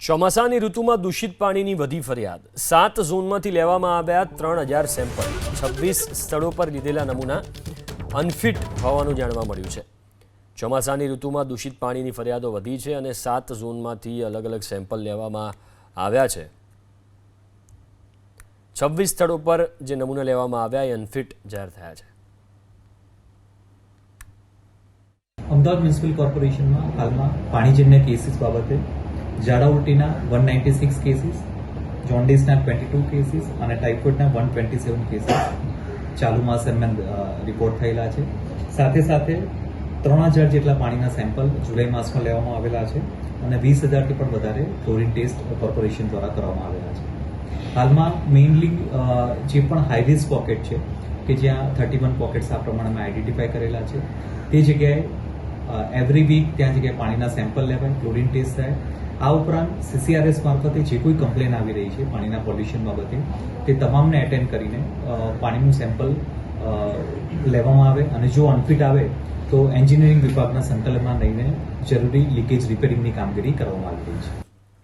ચોમાસાની ઋતુમાં દૂષિત પાણીની વધી ફરિયાદ 7 ઝોનમાંથી લેવામાં આવ્યા 3000 સેમ્પલ 26 સ્થળો પર લીધેલા નમૂના અનફિટ હોવાનું જાણવા મળ્યું છે। ચોમાસાની ઋતુમાં દૂષિત પાણીની ફરિયાદો વધી છે અને 7 ઝોનમાંથી અલગ અલગ સેમ્પલ લેવામાં આવ્યા છે। 26 સ્થળો પર જે નમૂના લેવામાં આવ્યા એ અનફિટ જાહેર થયા છે। અમદાવાદ મ્યુનિસિપલ કોર્પોરેશનમાં હાલમાં પાણીજન્ય કેસીસ બાબતે ઝાડા ઉલટીના 196 કેસીસ, જોન્ડિસના 22 કેસીસ અને ટાઇફોઇડના 127 કેસીસ ચાલુ માસ દરમિયાન રિપોર્ટ થયેલા છે। સાથે સાથે 3000 જેટલા પાણીના સેમ્પલ જુલાઈ માસમાં લેવામાં આવેલા છે અને 20000થી પણ વધારે ક્લોરીન ટેસ્ટ કોર્પોરેશન દ્વારા કરવામાં આવેલા છે। હાલમાં મેઇનલી જે પણ હાઈ રિસ્ક પોકેટ છે કે જ્યાં 31 પોકેટ્સ આ પ્રમાણમાં આઈડેન્ટિફાઈ કરેલા છે તે જગ્યાએ એવરી વીક ત્યાં જગ્યાએ પાણીના સેમ્પલ લેવાય, ક્લોરીન ટેસ્ટ થાય। આ ઉપરાંત CCRS મારફતે જે કોઈ કમ્પ્લેન આવી રહી છે પાણીના પોલ્યુશન બાબતે તે તમામને એટેન્ડ કરીને પાણીનું સેમ્પલ લેવામાં આવે અને જો અનફિટ આવે તો એન્જિનિયરિંગ વિભાગના સંકલનમાં લઈને જરૂરી લીકેજ રિપેરિંગની કામગીરી કરવામાં આવી રહી છે।